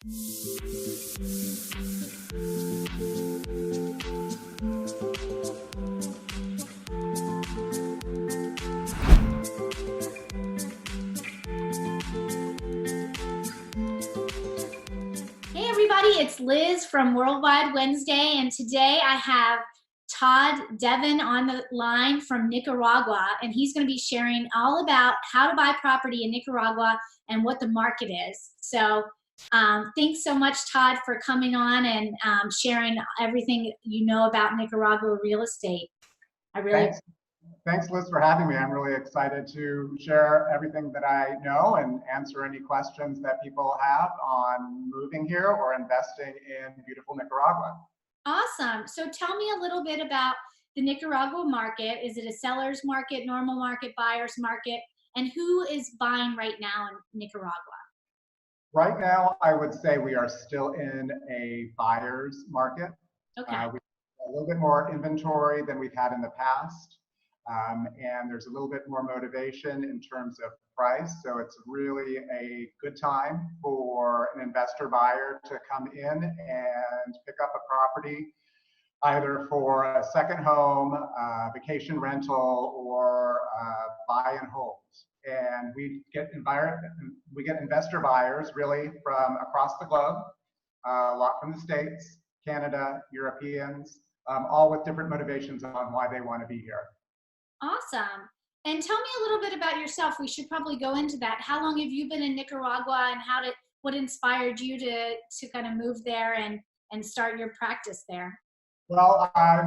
Hey everybody, it's Liz from Worldwide Wednesday, and today I have Todd Devon on the line from Nicaragua, and he's going to be sharing all about how to buy property in Nicaragua and what the market is. So thanks so much, Todd, for coming on and sharing everything you know about Nicaragua real estate. I really Thanks, Liz, for having me. I'm really excited to share everything that I know and answer any questions that people have on moving here or investing in beautiful Nicaragua. Awesome. So tell me a little bit about the Nicaragua market. Is it a seller's market, normal market, buyer's market? And who is buying right now in Nicaragua? Right now, I would say we are still in a buyer's market. Okay. We have a little bit more inventory than we've had in the past. And there's a little bit more motivation in terms of price. So it's really a good time for an investor buyer to come in and pick up a property, either for a second home, vacation rental, or buy and hold. And we get investor buyers really from across the globe, a lot from the States, Canada, Europeans, all with different motivations on why they want to be here. Awesome. And tell me a little bit about yourself. We should probably go into that. How long have you been in Nicaragua, and what inspired you to kind of move there and start your practice there? Well, I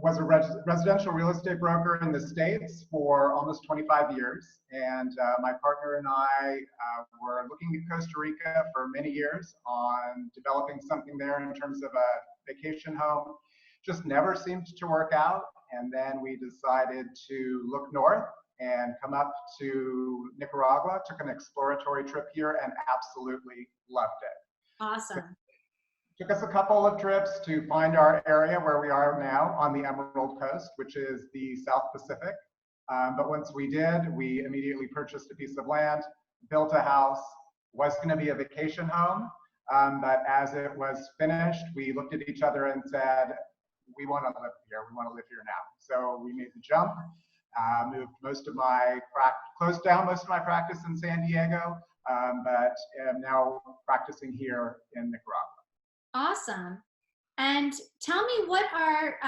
was a residential real estate broker in the States for almost 25 years. And my partner and I were looking at Costa Rica for many years on developing something there in terms of a vacation home. Just never seemed to work out. And then we decided to look north and come up to Nicaragua, took an exploratory trip here and absolutely loved it. Awesome. Took us a couple of trips to find our area where we are now on the Emerald Coast, which is the South Pacific. But once we did, we immediately purchased a piece of land, built a house, was going to be a vacation home. But as it was finished, we looked at each other and said, we want to live here. We want to live here now. So we made the jump, closed down most of my practice in San Diego, but am now practicing here in Nicaragua. Awesome. And tell me, what are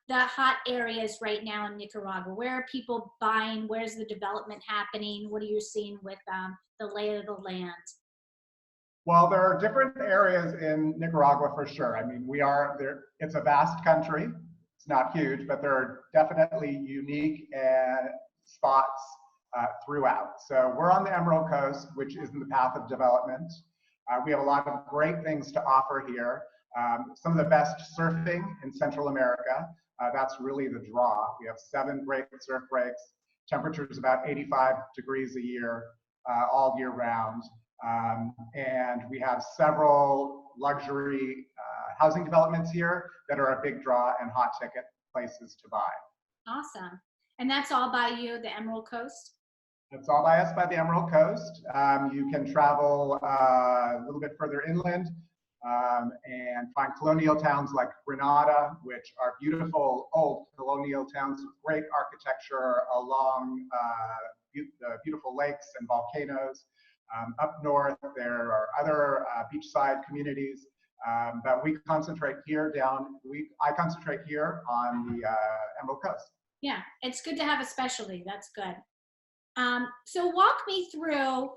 the hot areas right now in Nicaragua? Where are people buying? Where's the development happening? What are you seeing with the lay of the land? Well, there are different areas in Nicaragua for sure. I mean, it's a vast country. It's not huge, but there are definitely unique spots throughout. So we're on the Emerald Coast, which is in the path of development. We have a lot of great things to offer here. Some of the best surfing in Central America. That's really the draw. We have 7 great surf breaks. Temperatures about 85 degrees a year, all year round. And we have several luxury housing developments here that are a big draw and hot ticket places to buy. Awesome. And that's all by you, the Emerald Coast? It's all by us by the Emerald Coast. You can travel a little bit further inland and find colonial towns like Grenada, which are beautiful old colonial towns with great architecture along the beautiful lakes and volcanoes. Up north, there are other beachside communities, but we concentrate here I concentrate here on the Emerald Coast. Yeah, it's good to have a specialty. That's good. So walk me through,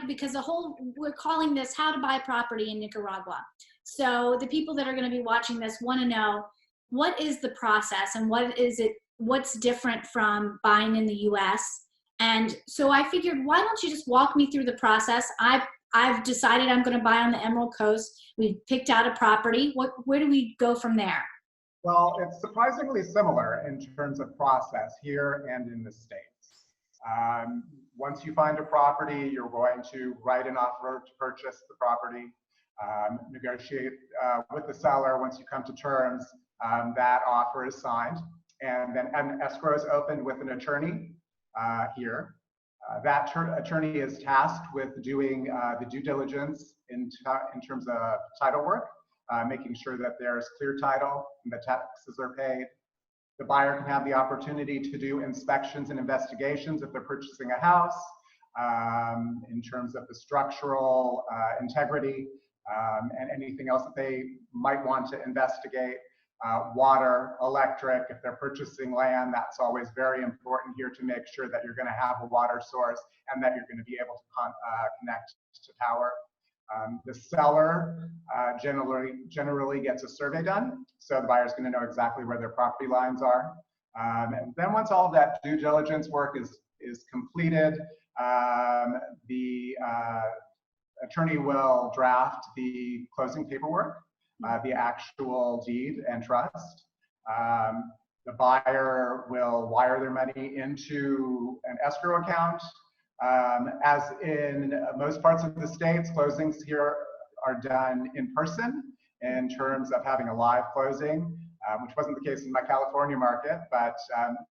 because we're calling this How to Buy Property in Nicaragua. So the people that are going to be watching this want to know, what is the process and what's different from buying in the US? And so I figured, why don't you just walk me through the process? I've decided I'm going to buy on the Emerald Coast. We've picked out a property. Where do we go from there? Well, it's surprisingly similar in terms of process here and in the States. Once you find a property, you're going to write an offer to purchase the property, negotiate with the seller. Once you come to terms, that offer is signed, and then an escrow is opened with an attorney here. That attorney is tasked with doing the due diligence in terms of title work, making sure that there's clear title and the taxes are paid. The buyer can have the opportunity to do inspections and investigations if they're purchasing a house, in terms of the structural integrity, and anything else that they might want to investigate. Water, electric, if they're purchasing land, that's always very important here to make sure that you're going to have a water source and that you're going to be able to connect to power. The seller generally gets a survey done, so the buyer's going to know exactly where their property lines are. And then once all of that due diligence work is completed, the attorney will draft the closing paperwork, the actual deed and trust. The buyer will wire their money into an escrow account. As in most parts of the States, closings here are done in person in terms of having a live closing, which wasn't the case in my California market, but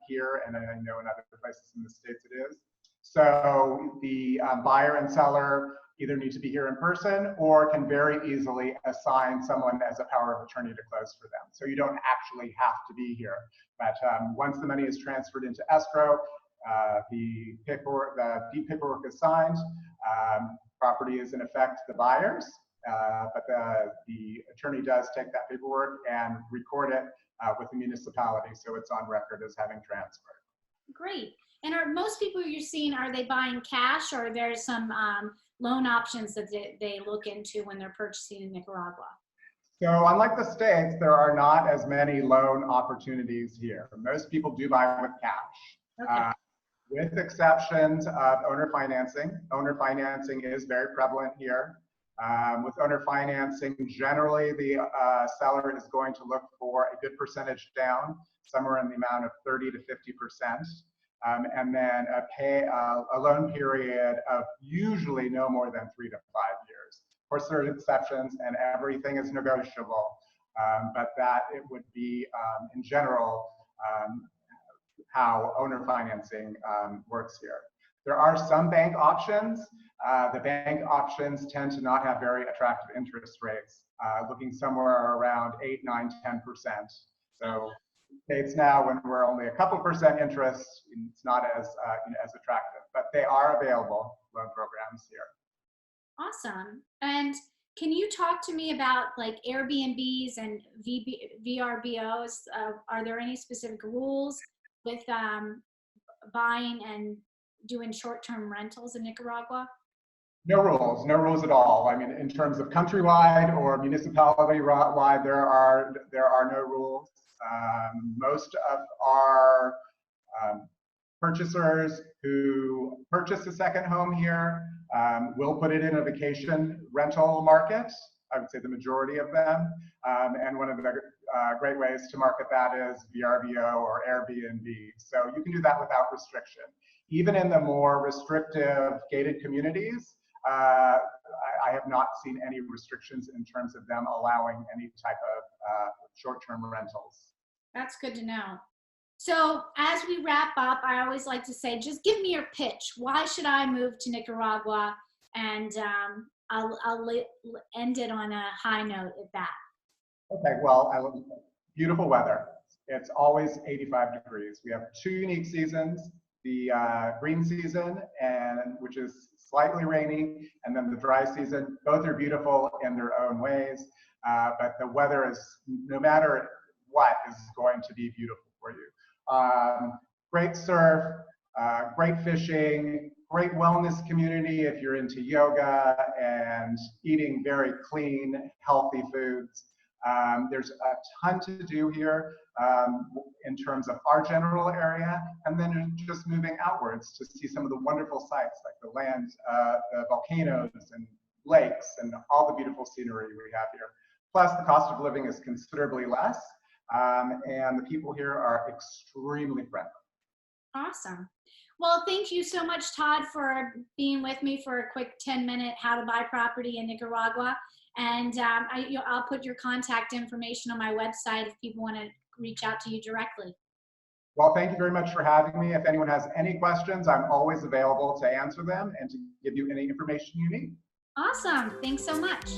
here, and I know in other places in the States it is. So the buyer and seller either need to be here in person or can very easily assign someone as a power of attorney to close for them. So you don't actually have to be here. But once the money is transferred into escrow, the deed paperwork is signed, property is in effect the buyer's, but the attorney does take that paperwork and record it with the municipality, so it's on record as having transferred. Great. And are most people you're seeing, are they buying cash, or are there some loan options that they look into when they're purchasing in Nicaragua? So unlike the States, there are not as many loan opportunities here. Most people do buy with cash. Okay. With exceptions of owner financing. Owner financing is very prevalent here. With owner financing, generally the seller is going to look for a good percentage down, somewhere in the amount of 30 to 50%. And then a loan period of usually no more than 3 to 5 years. Of course, there are exceptions and everything is negotiable, but that it would be, in general, how owner financing works here. There are some bank options. The bank options tend to not have very attractive interest rates, looking somewhere around 8, 9, 10%. So States now, when we're only a couple percent interest, it's not as as attractive, but they are available, loan programs here. Awesome. And can you talk to me about like Airbnbs and VRBOs? Are there any specific rules with buying and doing short-term rentals in Nicaragua? No rules at all. I mean, in terms of countrywide or municipality-wide, there are no rules. Most of our purchasers who purchase a second home here will put it in a vacation rental market. I would say the majority of them. And one of the great ways to market that is VRBO or Airbnb. So you can do that without restriction. Even in the more restrictive gated communities, I have not seen any restrictions in terms of them allowing any type of short-term rentals. That's good to know. So as we wrap up, I always like to say, just give me your pitch. Why should I move to Nicaragua? And I'll end it on a high note at that. Okay, well, beautiful weather. It's always 85 degrees. We have 2 unique seasons, the green season, which is slightly rainy, and then the dry season. Both are beautiful in their own ways, but the weather is, no matter what, is going to be beautiful for you. Great surf, great fishing, great wellness community if you're into yoga and eating very clean, healthy foods. There's a ton to do here in terms of our general area, and then just moving outwards to see some of the wonderful sites like the land, the volcanoes and lakes and all the beautiful scenery we have here. Plus, the cost of living is considerably less, and the people here are extremely friendly. Awesome. Well, thank you so much, Todd, for being with me for a quick 10-minute how to buy property in Nicaragua. And I'll put your contact information on my website if people want to reach out to you directly. Well, thank you very much for having me. If anyone has any questions, I'm always available to answer them and to give you any information you need. Awesome. Thanks so much.